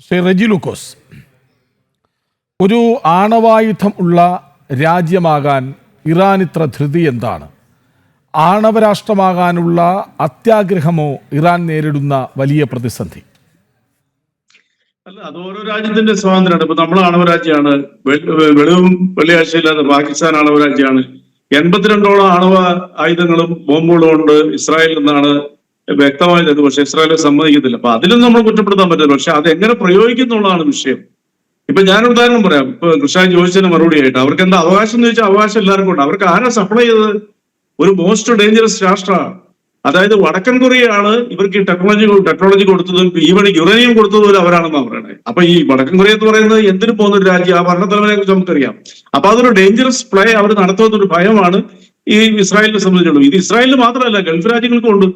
ശ്രീ റെജി ലൂക്കോസ്, ഒരു ആണവായുധം ഉള്ള രാജ്യമാകാൻ ഇറാൻ ഇത്ര ധൃതി എന്താണ്? ആണവരാഷ്ട്രമാകാനുള്ള അത്യാഗ്രഹമോ ഇറാൻ നേരിടുന്ന വലിയ പ്രതിസന്ധി? അല്ല, അത് ഓരോ രാജ്യത്തിന്റെ സ്വാതന്ത്ര്യമാണ്. ഇപ്പൊ നമ്മൾ ആണവരാജ്യമാണ്, വെളിവും വെള്ളിയാഴ്ചയില്ലാതെ പാകിസ്ഥാൻ ആണവരാജ്യമാണ്. 82ഓളം ആണവ ആയുധങ്ങളും ബോംബുകളും ഉണ്ട് ഇസ്രായേലിൽ നിന്നാണ് വ്യക്തമായത്. പക്ഷെ ഇസ്രായേൽ സമ്മതിക്കത്തില്ല. അപ്പൊ അതിലും നമ്മൾ കുറ്റപ്പെടുത്താൻ പറ്റില്ല. പക്ഷെ അത് എങ്ങനെ പ്രയോഗിക്കുന്നുള്ളതാണ് വിഷയം. ഇപ്പൊ ഞാനൊരു ഉദാഹരണം പറയാം. ഇപ്പൊ കൃഷ്ണ ചോദിച്ചതിന് മറുപടി ആയിട്ട് അവർക്ക് എന്താ അവകാശം എന്ന് ചോദിച്ചാൽ അവകാശം എല്ലാവർക്കും ഉണ്ട്. അവർക്ക് ആരാ സപ്ലൈ ചെയ്തത്? ഒരു മോസ്റ്റ് ഡേഞ്ചറസ് രാഷ്ട്രമാണ്. അതായത് വടക്കൻ കൊറിയയാണ് ഇവർക്ക് ഈ ടെക്നോളജി കൊടുത്തതും ഈവൻ യുറേനിയം കൊടുത്തതും അവരാണെന്നാണ് പറയുന്നത്. അപ്പൊ ഈ വടക്കൻ കൊറിയ എന്ന് പറയുന്നത് എന്തിനു പോകുന്ന ഒരു രാജ്യം, ആ ഭരണത്തലവനെ കുറിച്ച് നമുക്കറിയാം. അപ്പൊ അതൊരു ഡേഞ്ചറസ് പ്ലേ അവർ നടത്തുന്നൊരു ഭയമാണ് ഈ ഇസ്രായേലിനെ സംബന്ധിച്ചുള്ളൂ. ഇത് ഇസ്രായേലിന് മാത്രമല്ല, ഗൾഫ് രാജ്യങ്ങൾക്കും ഉണ്ട്.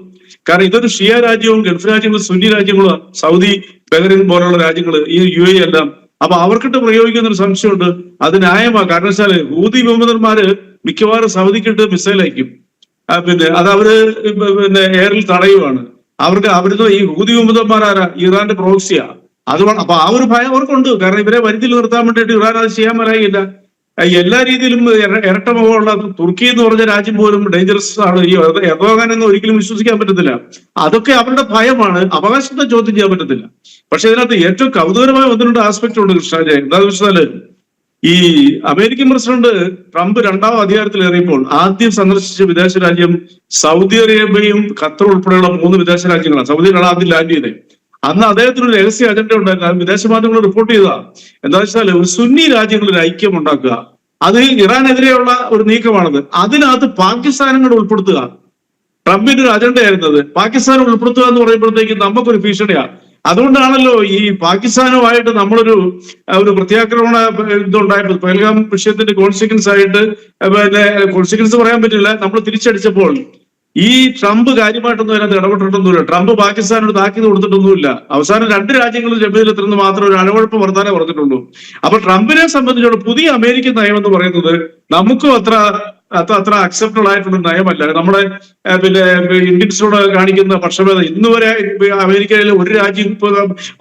കാരണം ഇതൊരു ഷിയ രാജ്യവും ഗൾഫ് രാജ്യങ്ങളും സുന്നി രാജ്യങ്ങളും, സൗദി, ബഹ്റൈൻ പോലുള്ള രാജ്യങ്ങൾ, ഈ UAE എല്ലാം. അപ്പൊ അവർക്കിട്ട് പ്രയോഗിക്കുന്ന ഒരു സംശയമുണ്ട്. അത് ന്യായമാണ്. കാരണം വെച്ചാല് ഹൂതി വിമതന്മാര് മിക്കവാറും സൗദിക്കിട്ട് മിസൈൽ അയക്കും. പിന്നെ അത് അവര് എയറിൽ തടയുവാണ്. അവർക്ക് ഈ ഹൂതി വിമതന്മാരാരാ? ഇറാന്റെ പ്രോക്സിയാ. അതുകൊണ്ട് അപ്പൊ ആ ഒരു ഭയം അവർക്കുണ്ട്. കാരണം ഇവരെ വരുതിയിൽ നിർത്താൻ വേണ്ടിയിട്ട് ഇറാൻ അത് ചെയ്യാൻ വരായില്ല. എല്ലാ രീതിയിലും ഇരട്ട മുഖമുള്ള തുർക്കി എന്ന് പറഞ്ഞ രാജ്യം പോലും ഡേഞ്ചറസ് ആണ്. ഈ എർദോഗാൻ എന്ന് ഒരിക്കലും വിശ്വസിക്കാൻ പറ്റത്തില്ല. അതൊക്കെ അവരുടെ ഭയമാണ്. അവകാശത്തെ ചോദ്യം ചെയ്യാൻ പറ്റത്തില്ല. പക്ഷെ ഇതിനകത്ത് ഏറ്റവും കൗതുകരമായ ഒന്ന് രണ്ട് ആസ്പെക്ട് ഉണ്ട് കൃഷ്ണാജയ. എന്താണെന്ന് വെച്ചാല്, ഈ അമേരിക്കൻ പ്രസിഡന്റ് ട്രംപ് രണ്ടാം അധികാരത്തിലേറിയപ്പോൾ ആദ്യം സന്ദർശിച്ച വിദേശ രാജ്യം സൗദി അറേബ്യയും ഖത്തർ ഉൾപ്പെടെയുള്ള 3 വിദേശ രാജ്യങ്ങളാണ്. സൗദിയിലാണ് ആദ്യം ലാൻഡ് ചെയ്തത്. അന്ന് അദ്ദേഹത്തിന് ഒരു രഹസ്യ അജണ്ട ഉണ്ടായിരുന്നു. വിദേശ മാധ്യമങ്ങൾ റിപ്പോർട്ട് ചെയ്തതാ. എന്താ വെച്ചാൽ ഒരു സുന്നി രാജ്യങ്ങളിൽ ഒരു ഐക്യം ഉണ്ടാക്കുക. അത് ഇറാനെതിരെയുള്ള ഒരു നീക്കമാണത്. അതിനകത്ത് പാകിസ്ഥാനും കൂടെ ഉൾപ്പെടുത്തുക. ട്രംപിന്റെ ഒരു അജണ്ടയായിരുന്നത്. പാകിസ്ഥാനെ ഉൾപ്പെടുത്തുക എന്ന് പറയുമ്പോഴത്തേക്കും നമുക്കൊരു ഭീഷണിയാണ്. അതുകൊണ്ടാണല്ലോ ഈ പാകിസ്ഥാനുമായിട്ട് നമ്മളൊരു പ്രത്യാക്രമണ ഇതുണ്ടായപ്പോൾ പഹൽഗാം വിഷയത്തിന്റെ കോൺസിക്വൻസ് ആയിട്ട്, പിന്നെ കോൺസിക്വൻസ് പറയാൻ പറ്റില്ല, നമ്മൾ തിരിച്ചടിച്ചപ്പോൾ ഈ ട്രംപ് കാര്യമായിട്ടൊന്നും അതിനകത്ത് ഇടപെട്ടിട്ടൊന്നുമില്ല. ട്രംപ് പാകിസ്ഥാനോട് താക്കീത് കൊടുത്തിട്ടൊന്നുമില്ല. അവസാനം 2 രാജ്യങ്ങളും ജബീലെത്തുന്നത് മാത്രം ഒരു അലവഴപ്പ് വർത്താനേ പറഞ്ഞിട്ടുള്ളൂ. അപ്പൊ ട്രംപിനെ സംബന്ധിച്ചോളം പുതിയ അമേരിക്കൻ നയം എന്ന് പറയുന്നത് നമുക്കും അത്ര അക്സെപ്റ്റബിൾ ആയിട്ടുള്ള നയമല്ല. നമ്മുടെ പിന്നെ ഇന്ത്യൻസിനോട് കാണിക്കുന്ന പക്ഷഭേദം ഇന്ന് വരെ അമേരിക്കയിലെ ഒരു രാജ്യം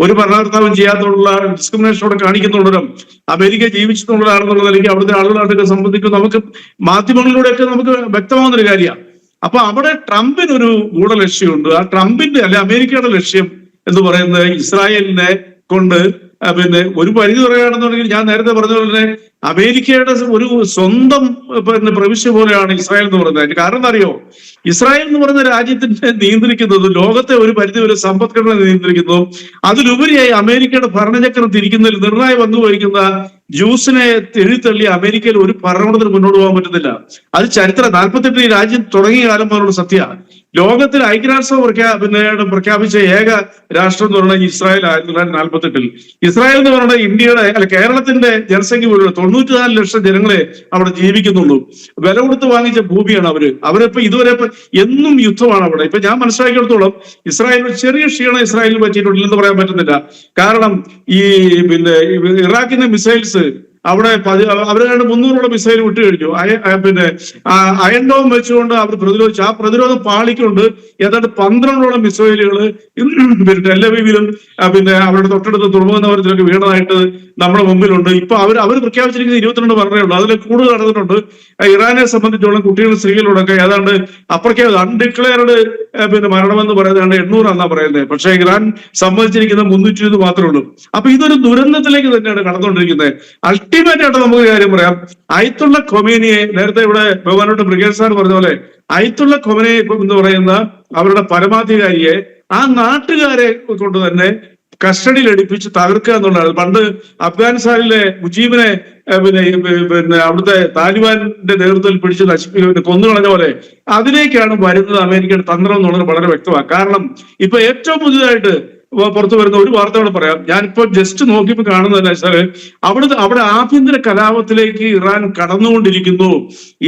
ഒരു ഭരണകർത്താവും ചെയ്യാത്തുള്ള ഡിസ്ക്രിമിനേഷനോട് കാണിക്കുന്നുള്ളവരും അമേരിക്ക ജീവിച്ചിട്ടുള്ളതാണെന്നുള്ള നിലയ്ക്ക് അവിടുത്തെ ആളുകളായിട്ടൊക്കെ സംബന്ധിക്കും നമുക്ക് മാധ്യമങ്ങളിലൂടെയൊക്കെ നമുക്ക് വ്യക്തമാകുന്ന ഒരു കാര്യമാണ്. അപ്പൊ അവിടെ ട്രംപിനൊരു ഗൂഢലക്ഷ്യമുണ്ട്. ആ ട്രംപിന്റെ അല്ലെ അമേരിക്കയുടെ ലക്ഷ്യം എന്ന് പറയുന്നത് ഇസ്രായേലിനെ കൊണ്ട് പിന്നെ ഒരു പരിധി പറയുകയാണെന്നുണ്ടെങ്കിൽ ഞാൻ നേരത്തെ പറഞ്ഞ പോലെ തന്നെ അമേരിക്കയുടെ ഒരു സ്വന്തം പ്രവിശ്യ പോലെയാണ് ഇസ്രായേൽ എന്ന് പറയുന്നത്. കാരണം എന്താ അറിയോ? ഇസ്രായേൽ എന്ന് പറയുന്ന രാജ്യത്തിനെ നിയന്ത്രിക്കുന്നത്, ലോകത്തെ ഒരു പരിധി വരെ സമ്പദ്ഘടന നിയന്ത്രിക്കുന്നു. അതിലുപരിയായി അമേരിക്കയുടെ ഭരണചക്രം തിരിക്കുന്നതിൽ നിർണായക പങ്ക് വഹിക്കുന്ന ജ്യൂസിനെ എഴുത്തള്ളി അമേരിക്കയിൽ ഒരു ഭരണകൂടത്തിന് മുന്നോട്ട് പോകാൻ പറ്റുന്നില്ല. അത് ചരിത്രം 48 ഈ രാജ്യം തുടങ്ങിയ കാലം പോലുള്ള സത്യമാണ്. ലോകത്തിൽ ഐക്യരാഷ്ട്രം പ്രഖ്യാപിച്ച ഏക രാഷ്ട്രം എന്ന് പറയുന്നത് ഇസ്രായേൽ 1948. ഇസ്രായേൽ എന്ന് പറയുന്നത് ഇന്ത്യയുടെ കേരളത്തിന്റെ ജനസംഖ്യ പോലുള്ള 94 ലക്ഷം ജനങ്ങളെ അവിടെ ജീവിക്കുന്നുള്ളൂ. വില കൊടുത്ത് വാങ്ങിച്ച ഭൂമിയാണ് അവരിപ്പോ ഇതുവരെ എന്നും യുദ്ധമാണ് അവിടെ. ഇപ്പൊ ഞാൻ മനസ്സിലാക്കിയെടുത്തോളം ഇസ്രായേൽ ചെറിയ ക്ഷീണം ഇസ്രായേലിന് പറ്റിയിട്ടുണ്ടെന്ന് പറയാൻ പറ്റുന്നില്ല. കാരണം ഈ ഇറാഖിന്റെ മിസൈൽസ് അവിടെ അവരാണ് 300ഓളം മിസൈൽ വിട്ടു കഴിഞ്ഞു. അയൺ ഡോം വെച്ചുകൊണ്ട് അവർ പ്രതിരോധിച്ചു. ആ പ്രതിരോധം പാളിക്കൊണ്ട് ഏതാണ്ട് 12ഓളം മിസൈലുകൾ ടെലവീവിലും അവരുടെ തൊട്ടടുത്ത് തുറമുഖ നഗരത്തിലൊക്കെ വീണതായിട്ട് നമ്മുടെ മുമ്പിലുണ്ട്. ഇപ്പൊ അവർ പ്രഖ്യാപിച്ചിരിക്കുന്ന 22 പറഞ്ഞേ ഉള്ളൂ. അതിൽ കൂടുതൽ നടന്നിട്ടുണ്ട്. ഇറാനെ സംബന്ധിച്ചോളം കുട്ടികളും സ്ത്രീകളോടൊക്കെ ഏതാണ്ട് അൺഡിക്ലെയർഡ് മരണമെന്ന് പറയുന്നത് 800 എന്നാ പറയുന്നത്. പക്ഷെ ഇറാൻ സമ്മതിച്ചിരിക്കുന്ന 320 മാത്രമേ ഉള്ളൂ. അപ്പൊ ഇതൊരു ദുരന്തത്തിലേക്ക് തന്നെയാണ് കടന്നുകൊണ്ടിരിക്കുന്നത്. അൾട്ടിമേറ്റ് ആയിട്ട് നമുക്ക് കാര്യം പറയാം. അയത്തുള്ള ഖൊമേനിയെ നേരത്തെ ഇവിടെ ബഹുമാനോട്ട് ബ്രിഗേഡ് സാർ പറഞ്ഞ പോലെ അയത്തുള്ള ഖൊമേനിയെ എന്ന് പറയുന്ന അവരുടെ പരമാധികാരിയെ ആ നാട്ടുകാരെ കൊണ്ട് തന്നെ കസ്റ്റഡിയിൽ എടുപ്പിച്ച് തകർക്കുക എന്നുള്ളതാണ്. പണ്ട് അഫ്ഗാനിസ്ഥാനിലെ മുജീബിനെ അവിടുത്തെ താലിബാന്റെ നേതൃത്വത്തിൽ പിടിച്ച് കൊന്നുകളഞ്ഞ പോലെ അതിലേക്കാണ് വരുന്നത് അമേരിക്കയുടെ തന്ത്രം എന്നുള്ളത് വളരെ വ്യക്തമാണ്. കാരണം ഇപ്പൊ ഏറ്റവും പുതിയതായിട്ട് പുറത്തു വരുന്ന ഒരു വാർത്തയോട് പറയാം. ഞാനിപ്പോ ജസ്റ്റ് നോക്കിയപ്പോ കാണുന്നതെന്ന് വെച്ചാൽ അവിടെ ആഭ്യന്തര കലാപത്തിലേക്ക് ഇറാൻ കടന്നുകൊണ്ടിരിക്കുന്നു.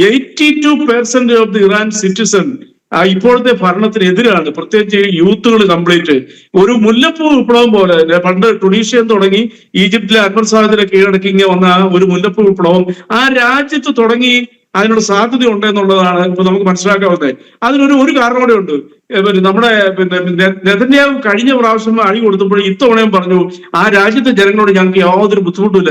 82% ഓഫ് ദി ഇറാൻ സിറ്റിസൺ ഇപ്പോഴത്തെ ഭരണത്തിനെതിരാണ്. പ്രത്യേകിച്ച് യൂത്തുകൾ കംപ്ലീറ്റ് ഒരു മുല്ലപ്പൂ വിപ്ലവം പോലെ. പണ്ട് ടുണീഷ്യ തുടങ്ങി ഈജിപ്തിലെ അൻവർ സാദത്തിനെ കീഴടക്കി ഇങ്ങനെ വന്ന ഒരു മുല്ലപ്പൂ വിപ്ലവം ആ രാജ്യത്ത് തുടങ്ങി അതിനുള്ള സാധ്യത ഉണ്ട് എന്നുള്ളതാണ് ഇപ്പൊ നമുക്ക് മനസ്സിലാക്കാവുന്നത്. അതിനൊരു കാരണം കൂടെ ഉണ്ട്. നമ്മുടെ നെതന്യാഹു കഴിഞ്ഞ പ്രാവശ്യം അടി കൊടുത്തപ്പോൾ ഇത്തവണയും പറഞ്ഞു ആ രാജ്യത്തെ ജനങ്ങളോട് ഞങ്ങൾക്ക് യാതൊരു ബുദ്ധിമുട്ടില്ല,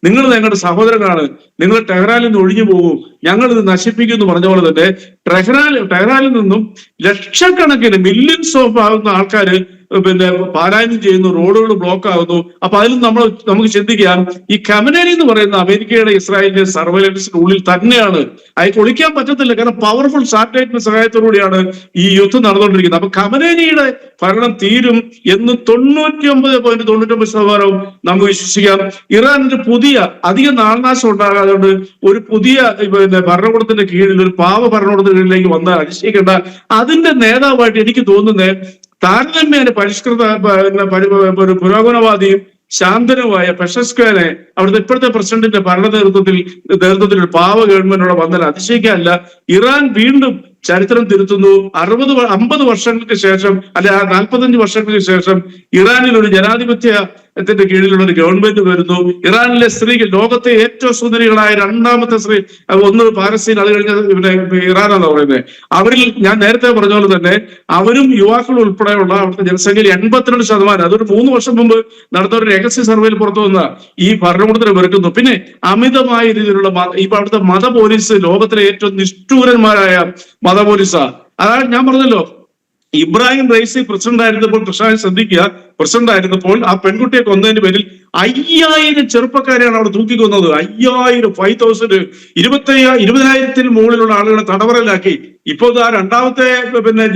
നിങ്ങൾ ഞങ്ങളുടെ സഹോദരനാണ്, നിങ്ങൾ ടെഹ്റാനിൽ നിന്ന് ഒഴിഞ്ഞു പോകും, ഞങ്ങൾ ഇത് നശിപ്പിക്കും എന്ന് പറഞ്ഞ പോലെ തന്നെ ടെഹ്റാനിൽ നിന്നും ലക്ഷക്കണക്കിന് മില്യൺസ് ഓഫ് ആകുന്ന ആൾക്കാർ പാലായനം ചെയ്യുന്നു, റോഡുകൾ ബ്ലോക്ക് ആകുന്നു. അപ്പൊ അതിൽ നമുക്ക് ചിന്തിക്കാം, ഈ ഖമനേനി എന്ന് പറയുന്ന അമേരിക്കയുടെ ഇസ്രായേലിന്റെ സർവൈലൻസിന്റെ ഉള്ളിൽ തന്നെയാണ്. അയക്ക് ഒളിക്കാൻ പറ്റത്തില്ല, കാരണം പവർഫുൾ സാറ്റലൈറ്റിന്റെ സഹായത്തോടുകൂടിയാണ് ഈ യുദ്ധം നടന്നുകൊണ്ടിരിക്കുന്നത്. അപ്പൊ ഖമനേനിയുടെ ഭരണം തീരും എന്ന് 99.99% നമുക്ക് വിശ്വസിക്കാം. ഇറാനിന്റെ അധികം നാൾനാശം ഉണ്ടാകാതെ ഒരു പുതിയ ഭരണകൂടത്തിന്റെ കീഴിൽ, ഒരു പാവ ഭരണകൂടത്തിന്റെ കീഴിലേക്ക് വന്നാൽ അതിശയിക്കേണ്ട. അതിന്റെ നേതാവായിട്ട് എനിക്ക് തോന്നുന്നത് താരതമ്യേന പരിഷ്കൃത ഒരു പുരോഗമനവാദിയും ശാന്തനുമായ പെഷസ്കോനെ അവിടുത്തെ ഇപ്പോഴത്തെ പ്രസിഡന്റിന്റെ നേതൃത്വത്തിൽ ഒരു പാവ ഗവൺമെന്റോടെ വന്നാൽ അതിശയിക്കാനില്ല. ഇറാൻ വീണ്ടും ചരിത്രം തിരുത്തുന്നു. 50 വർഷങ്ങൾക്ക് ശേഷം, അല്ലെ 45 വർഷങ്ങൾക്ക് ശേഷം ഇറാനിൽ ഒരു ജനാധിപത്യത്തിന്റെ കീഴിലുള്ള ഒരു ഗവൺമെന്റ് വരുന്നു. ഇറാനിലെ സ്ത്രീകൾ ലോകത്തെ ഏറ്റവും സുന്ദരികളായ രണ്ടാമത്തെ സ്ത്രീ, ഒന്ന് പാലസ്തീൻ, അത് കഴിഞ്ഞ ഇറാനാണ് പറയുന്നത്. അവരിൽ ഞാൻ നേരത്തെ പറഞ്ഞ പോലെ തന്നെ അവരും യുവാക്കൾ ഉൾപ്പെടെയുള്ള അവിടുത്തെ ജനസംഖ്യയിൽ 82%, അതൊരു 3 വർഷം മുമ്പ് നടന്ന ഒരു രഹസ്യ സർവേയിൽ പുറത്തു വന്ന ഈ ഭരണകൂടത്തിന് വെറുക്കുന്നു. പിന്നെ അമിതമായ രീതിയിലുള്ള അവിടുത്തെ മത പോലീസ് ലോകത്തിലെ ഏറ്റവും നിഷ്ഠൂരന്മാരായ മത പോലീസാ. അതാണ് ഞാൻ പറഞ്ഞല്ലോ, ഇബ്രാഹിം റൈസി പ്രസിഡന്റ് ആയിരുന്നപ്പോൾ, പ്രസിഡന്റ് ആയിരുന്നപ്പോൾ ആ പെൺകുട്ടിയെ കൊന്നതിന്റെ പേരിൽ 5000 ചെറുപ്പക്കാരെയാണ് അവിടെ തൂക്കിക്കൊന്നത്. 5000 20,000 മുകളിലുള്ള ആളുകളെ തടവറയിലാക്കി. ഇപ്പോൾ ആ രണ്ടാമത്തെ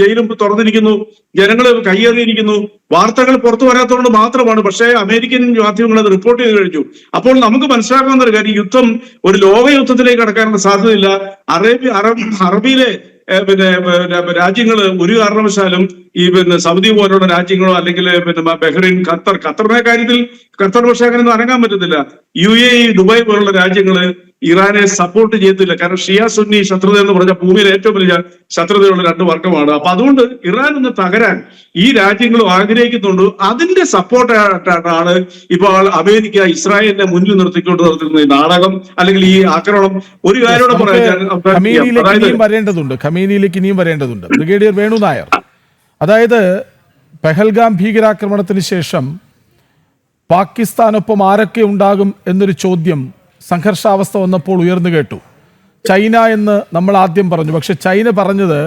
ജയിലും തുറന്നിരിക്കുന്നു, ജനങ്ങൾ കയ്യേറിയിരിക്കുന്നു. വാർത്തകൾ പുറത്തു വരാത്തതുകൊണ്ട് മാത്രമാണ്, പക്ഷേ അമേരിക്കൻ മാധ്യമങ്ങൾ അത് റിപ്പോർട്ട് ചെയ്ത് കഴിഞ്ഞു. അപ്പോൾ നമുക്ക് മനസ്സിലാക്കാവുന്ന ഒരു കാര്യം, യുദ്ധം ഒരു ലോക യുദ്ധത്തിലേക്ക് കടക്കാനുള്ള സാധ്യതയില്ല. അറബിയിലെ രാജ്യങ്ങള് ഒരു കാരണവശാലും ഈ സൗദി പോലുള്ള രാജ്യങ്ങളോ അല്ലെങ്കിൽ ബഹ്റൈൻ, ഖത്തറിന്റെ കാര്യത്തിൽ ഖത്തർ പക്ഷേ അങ്ങനെ ഒന്നും അനങ്ങാൻ പറ്റത്തില്ല. UAE, ദുബായ് പോലുള്ള രാജ്യങ്ങള് ഇറാനെ സപ്പോർട്ട് ചെയ്യത്തില്ല. കാരണം ഷിയ സുന്നി ശത്രുത എന്ന് പറഞ്ഞ ഭൂമിയിൽ ഏറ്റവും വലിയ ശത്രുതയുള്ള 2 വർഗമാണ്. അപ്പൊ അതുകൊണ്ട് ഇറാൻ ഒന്ന് തകരാൻ ഈ രാജ്യങ്ങളും ആഗ്രഹിക്കുന്നുണ്ട്. അതിന്റെ സപ്പോർട്ടായിട്ടാണ് ഇപ്പോൾ അമേരിക്ക ഇസ്രായേലിനെ മുന്നിൽ നടത്തുന്ന ഈ നാടകം, അല്ലെങ്കിൽ ഈ ആക്രമണം. ഒരു കാര്യം ഖമീനിയിലേക്ക് ഇനിയും വരേണ്ടതുണ്ട്. ബ്രിഗേഡിയർ വേണു നായർ, അതായത് പെഹൽഗാം ഭീകരാക്രമണത്തിന് ശേഷം പാകിസ്ഥാനൊപ്പം ആരൊക്കെ ഉണ്ടാകും എന്നൊരു ചോദ്യം സംഘർഷാവസ്ഥ വന്നപ്പോൾ ഉയർന്നു കേട്ടു. ചൈന എന്ന് നമ്മൾ ആദ്യം പറഞ്ഞു, പക്ഷെ ചൈന പറഞ്ഞത്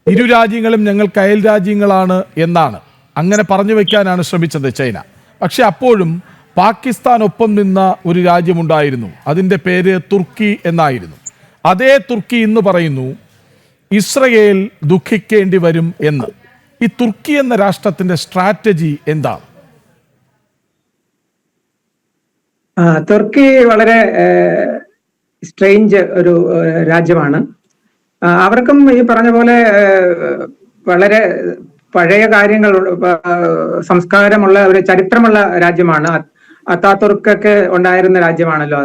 ഇരു രാജ്യങ്ങളും ഞങ്ങൾക്ക് അയൽ രാജ്യങ്ങളാണ് എന്നാണ്. അങ്ങനെ പറഞ്ഞു വയ്ക്കാനാണ് ശ്രമിച്ചത് ചൈന. പക്ഷെ അപ്പോഴും പാകിസ്ഥാനൊപ്പം നിന്ന ഒരു രാജ്യമുണ്ടായിരുന്നു, അതിൻ്റെ പേര് തുർക്കി എന്നായിരുന്നു. അതേ തുർക്കി ഇന്ന് പറയുന്നു ഇസ്രയേൽ ദുഃഖിക്കേണ്ടി വരും എന്ന്. ഈ തുർക്കി എന്ന രാഷ്ട്രത്തിന്റെ സ്ട്രാറ്റജി എന്താണ്? തുർക്കി വളരെ സ്ട്രേഞ്ച് ഒരു രാജ്യമാണ്. അവർക്കും ഈ പറഞ്ഞ പോലെ വളരെ പഴയ കാര്യങ്ങൾ, സംസ്കാരമുള്ള ഒരു ചരിത്രമുള്ള രാജ്യമാണ്. അത്താതുർക്കൊക്കെ ഉണ്ടായിരുന്ന രാജ്യമാണല്ലോ.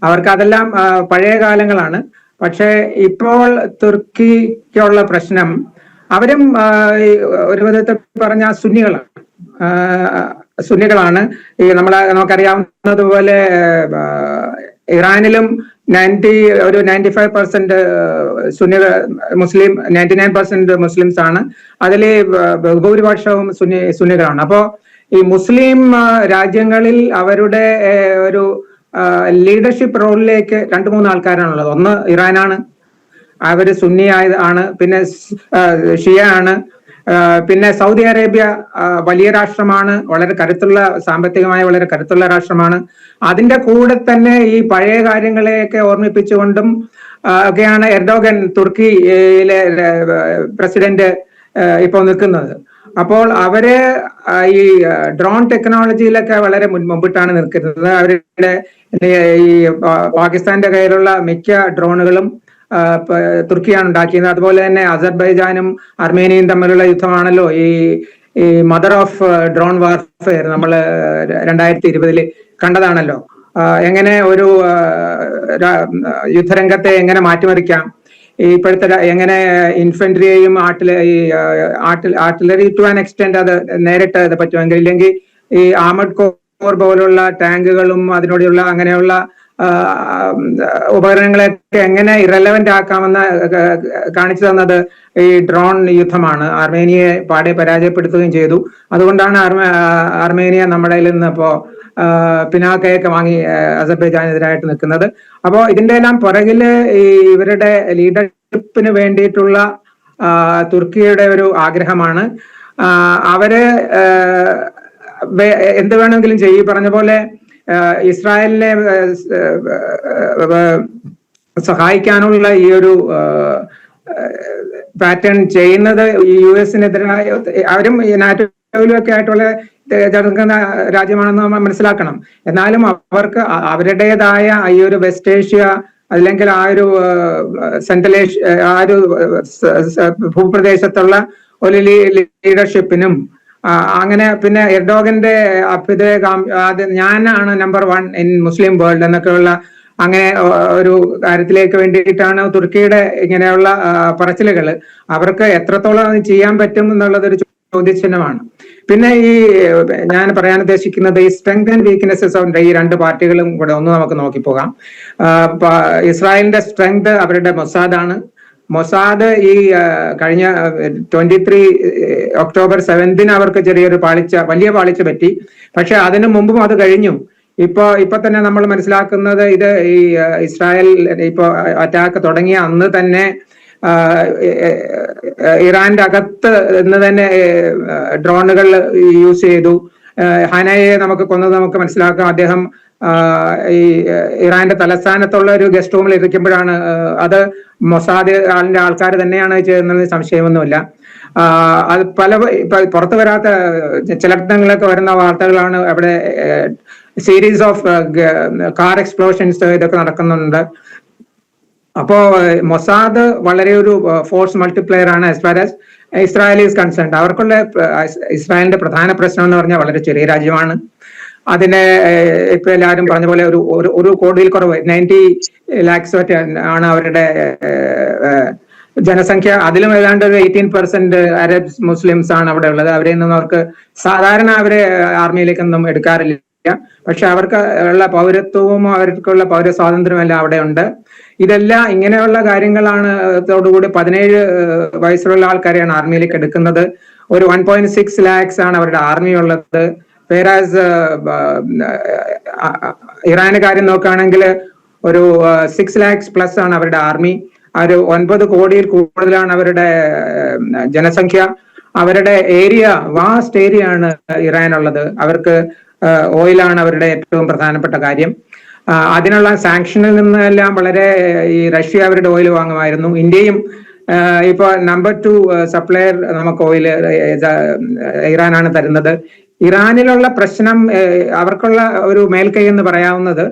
അവർക്ക് അതെല്ലാം പഴയ കാലങ്ങളാണ്. പക്ഷെ ഇപ്പോൾ തുർക്കിക്കുള്ള പ്രശ്നം, അവരും ഒരു വിധത്തിൽ പറഞ്ഞ സുന്നികളാണ്. ഈ നമുക്കറിയാവുന്നതുപോലെ ഇറാനിലും 95% മുസ്ലിം, 99% മുസ്ലിംസ് ആണ്. അതിൽ ഭൂരിപക്ഷവും സുന്നികളാണ്. അപ്പോ ഈ മുസ്ലിം രാജ്യങ്ങളിൽ അവരുടെ ഒരു ലീഡർഷിപ്പ് റോളിലേക്ക് 2-3 ആൾക്കാരാണുള്ളത്. ഒന്ന് ഇറാനാണ്, അവര് സുന്നി ആണ്. പിന്നെ ഷിയ ആണ്. പിന്നെ സൗദി അറേബ്യ വലിയ രാഷ്ട്രമാണ്, വളരെ കരുത്തുള്ള, സാമ്പത്തികമായി വളരെ കരുത്തുള്ള രാഷ്ട്രമാണ്. അതിന്റെ കൂടെ തന്നെ ഈ പഴയ കാര്യങ്ങളെയൊക്കെ ഓർമ്മിപ്പിച്ചുകൊണ്ടും ഒക്കെയാണ് എർഡോഗൻ, തുർക്കിയിലെ പ്രസിഡന്റ്, ഇപ്പോൾ നിൽക്കുന്നത്. അപ്പോൾ അവര് ഈ ഡ്രോൺ ടെക്നോളജിയിലൊക്കെ വളരെ മുമ്പിട്ടാണ് നിൽക്കുന്നത്. അവരുടെ ഈ പാകിസ്ഥാന്റെ കയ്യിലുള്ള മിക്ക ഡ്രോണുകളും തുർക്കിയാണ് ഉണ്ടാക്കിയത്. അതുപോലെ തന്നെ അസർബൈജാനും അർമേനിയയും തമ്മിലുള്ള യുദ്ധമാണല്ലോ ഈ മദർ ഓഫ് ഡ്രോൺ വാർഫെയർ. നമ്മൾ 2020 കണ്ടതാണല്ലോ. എങ്ങനെ ഒരു യുദ്ധരംഗത്തെ എങ്ങനെ മാറ്റിമറിക്കാം, ഇപ്പോഴത്തെ എങ്ങനെ ഇൻഫൻട്രിയെയും ആർട്ടിലറി ടു ആൻ എക്സ്റ്റെന്റ് അത് നേരിട്ട് അത് പറ്റുമെങ്കിൽ, ഇല്ലെങ്കിൽ ഈ ആർമഡ് കോർ പോലുള്ള ടാങ്കുകളും അതിനോടുള്ള അങ്ങനെയുള്ള ഉപകരണങ്ങളെയൊക്കെ എങ്ങനെ ഇറലവന്റ് ആക്കാമെന്ന് കാണിച്ചു തന്നത് ഈ ഡ്രോൺ യുദ്ധമാണ്. ആർമേനിയയെ പാടെ പരാജയപ്പെടുത്തുകയും ചെയ്തു. അതുകൊണ്ടാണ് ആർമേനിയ നമ്മുടെ നിന്ന് ഇപ്പോ പിനാക്കയൊക്കെ വാങ്ങി അസർബൈജാനെതിരായിട്ട് നിൽക്കുന്നത്. അപ്പോ ഇതിന്റെ എല്ലാം പുറകില് ഈ ഇവരുടെ ലീഡർഷിപ്പിന് വേണ്ടിയിട്ടുള്ള തുർക്കിയുടെ ഒരു ആഗ്രഹമാണ്. അവര് എന്ത് വേണമെങ്കിലും ചെയ്യും. പറഞ്ഞ പോലെ ഇസ്രായേലിനെ സഹായിക്കാനുള്ള ഈ ഒരു പാറ്റേൺ ചെയ്യുന്നത് ഈ US-നെതിരായ, അവരും നാറ്റോയിലും ഒക്കെ ആയിട്ടുള്ള ചേർക്കുന്ന രാജ്യമാണെന്ന് നമ്മൾ മനസ്സിലാക്കണം. എന്നാലും അവർക്ക് അവരുടേതായ ഈ ഒരു വെസ്റ്റ് ഏഷ്യ അല്ലെങ്കിൽ ആ ഒരു സെൻട്രൽ ഏഷ്യ, ആ ഒരു ഭൂപ്രദേശത്തുള്ള ഒരു ലീഡർഷിപ്പിനും അങ്ങനെ പിന്നെ എർഡോഗന്റെ ഞാനാണ് നമ്പർ 1 ഇൻ മുസ്ലിം വേൾഡ് എന്നൊക്കെയുള്ള അങ്ങനെ ഒരു കാര്യത്തിലേക്ക് വേണ്ടിയിട്ടാണ് തുർക്കിയുടെ ഇങ്ങനെയുള്ള പറച്ചിലുകൾ. അവർക്ക് എത്രത്തോളം ചെയ്യാൻ പറ്റും എന്നുള്ളതൊരു ചോദ്യചിഹ്നമാണ്. പിന്നെ ഈ ഞാൻ പറയാൻ ഉദ്ദേശിക്കുന്നത് ഈ സ്ട്രെങ്ത് ആൻഡ് വീക്ക്നെസ്സസ് ഓഫ് ഈ രണ്ട് പാർട്ടികളും കൂടെ ഒന്ന് നമുക്ക് നോക്കിപ്പോകാം. ഇസ്രായേലിന്റെ സ്ട്രെങ്ത് അവരുടെ മൊസാദാണ്. മൊസാദ് ഈ കഴിഞ്ഞ 23 ഒക്ടോബർ 7 അവർക്ക് ചെറിയൊരു വലിയ പാളിച്ച പറ്റി. പക്ഷെ അതിനു മുമ്പും അത് കഴിഞ്ഞു. ഇപ്പൊ തന്നെ നമ്മൾ മനസ്സിലാക്കുന്നത് ഇത് ഈ ഇസ്രായേൽ ഇപ്പൊ അറ്റാക്ക് തുടങ്ങിയ അന്ന് തന്നെ ഇറാന്റെ അകത്ത് നിന്ന് തന്നെ ഡ്രോണുകൾ യൂസ് ചെയ്തു. ഹനയെ കൊന്നത് നമുക്ക് മനസ്സിലാക്കാം. അദ്ദേഹം ഈ ഇറാന്റെ തലസ്ഥാനത്തുള്ള ഒരു ഗസ്റ്റ് റൂമിൽ ഇരിക്കുമ്പോഴാണ് അത് മൊസാദ് ആൾക്കാർ തന്നെയാണ് ചെയ്യുന്നത്, സംശയമൊന്നുമില്ല. അത് പുറത്തു വരാത്ത ചിലയിടങ്ങളിലൊക്കെ വരുന്ന വാർത്തകളാണ്. അവിടെ സീരീസ് ഓഫ് കാർ എക്സ്പ്ലോഷൻസ് ഇതൊക്കെ നടക്കുന്നുണ്ട്. അപ്പോ മൊസാദ് വളരെ ഒരു ഫോഴ്സ് മൾട്ടിപ്ലയർ ആണ് as far as Israel is concerned. അവർക്കുള്ള ഇസ്രായേലിന്റെ പ്രധാന പ്രശ്നം എന്ന് പറഞ്ഞാൽ വളരെ ചെറിയ രാജ്യമാണ്. അതിനെ ഇപ്പൊ എല്ലാവരും പറഞ്ഞ പോലെ ഒരു കോടിയിൽ കുറവ് 90 lakhs ആണ് അവരുടെ ജനസംഖ്യ. അതിലും ഏതാണ്ട് ഒരു 18% അറബ്സ് മുസ്ലിംസ് ആണ് അവിടെ ഉള്ളത്. അവരെയൊന്നും അവർക്ക് സാധാരണ അവരെ ആർമിയിലേക്കൊന്നും എടുക്കാറില്ല. പക്ഷെ അവർക്ക് ഉള്ള പൗരത്വവും അവർക്കുള്ള പൗരസ്വാതന്ത്ര്യവും എല്ലാം അവിടെ ഉണ്ട്. ഇതെല്ലാം ഇങ്ങനെയുള്ള കാര്യങ്ങളാണ് ോടുകൂടി 17 വയസ്സുള്ള ആൾക്കാരെയാണ് ആർമിയിലേക്ക് എടുക്കുന്നത്. ഒരു 1.6 lakhs ആണ് അവരുടെ ആർമി ഉള്ളത്. വേറാസ് ഇറാന്റെ കാര്യം നോക്കുകയാണെങ്കിൽ ഒരു 6 lakhs പ്ലസ് ആണ് അവരുടെ ആർമി. ഒരു 9 കോടിയിൽ കൂടുതലാണ് അവരുടെ ജനസംഖ്യ. അവരുടെ ഏരിയ, വാസ്റ്റ് ഏരിയ ആണ് ഇറാനുള്ളത്. അവർക്ക് ഓയിലാണ് അവരുടെ ഏറ്റവും പ്രധാനപ്പെട്ട കാര്യം. അതിനുള്ള സാങ്ഷനിൽ നിന്നെല്ലാം വളരെ ഈ റഷ്യ അവരുടെ ഓയിൽ വാങ്ങുമായിരുന്നു. ഇന്ത്യയും ഇപ്പൊ നമ്പർ 2 സപ്ലയർ നമുക്ക് ഓയിൽ ഇറാനാണ് തരുന്നത്. ഇറാനിലുള്ള പ്രശ്നം, അവർക്കുള്ള ഒരു മേൽക്കൈ എന്ന് പറയാവുന്നത്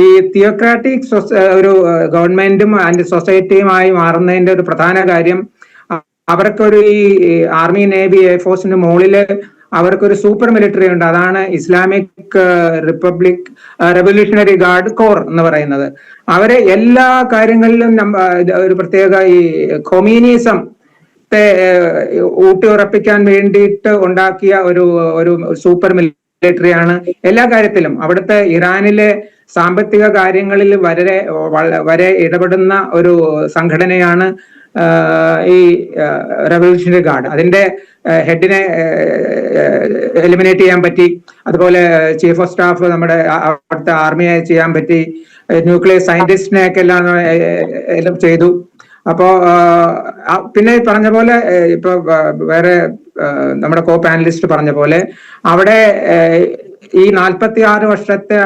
ഈ തിയോക്രാറ്റിക് ഒരു ഗവൺമെന്റും ആൻഡ് സൊസൈറ്റിയുമായി മാറുന്നതിന്റെ ഒരു പ്രധാന കാര്യം, അവർക്കൊരു ഈ ആർമി, നേവി, എയർഫോഴ്സിന്റെ മുകളില് അവർക്കൊരു സൂപ്പർ മിലിറ്ററി ഉണ്ട്. അതാണ് Islamic republic revolutionary guard core എന്ന് പറയുന്നത്. അവരെ എല്ലാ കാര്യങ്ങളിലും ഒരു പ്രത്യേക ഈ കൊമീനിസം ഊട്ടിയുറപ്പിക്കാൻ വേണ്ടിയിട്ട് ഉണ്ടാക്കിയ ഒരു സൂപ്പർ മിലിറ്ററിയാണ് എല്ലാ കാര്യത്തിലും. അവിടുത്തെ ഇറാനിലെ സാമ്പത്തിക കാര്യങ്ങളിൽ വരെ ഇടപെടുന്ന ഒരു സംഘടനയാണ് ഈ റെവല്യൂഷണറി ഗാർഡ്. അതിന്റെ ഹെഡിനെ എലിമിനേറ്റ് ചെയ്യാൻ പറ്റി. അതുപോലെ ചീഫ് ഓഫ് സ്റ്റാഫ് നമ്മുടെ അവിടുത്തെ ആർമിയെ ചെയ്യാൻ പറ്റി. ന്യൂക്ലിയർ സയന്റിസ്റ്റിനെ ഒക്കെ എല്ലാം ചെയ്തു. അപ്പോ പിന്നെ പറഞ്ഞ പോലെ ഇപ്പൊ വേറെ നമ്മുടെ കോ പാനലിസ്റ്റ് പറഞ്ഞ പോലെ അവിടെ ഈ 46 വർഷത്തെ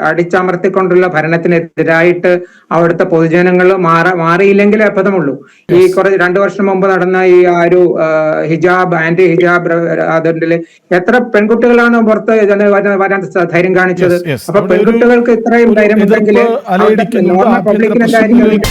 അടിച്ചമർത്തിക്കൊണ്ടുള്ള ഭരണത്തിനെതിരായിട്ട് അവിടുത്തെ പൊതുജനങ്ങൾ മാറിയില്ലെങ്കിലേ അബദ്ധമുള്ളൂ. ഈ 2 വർഷം മുമ്പ് നടന്ന ഈ ഒരു ഹിജാബ്, ആന്റി ഹിജാബ് അതിൽ എത്ര പെൺകുട്ടികളാണ് പുറത്ത് വരാൻ ധൈര്യം കാണിച്ചത്. അപ്പൊ പെൺകുട്ടികൾക്ക് ഇത്രയും ധൈര്യം ഉണ്ടെങ്കിൽ പബ്ലിക്കിന് എന്തായിരിക്കും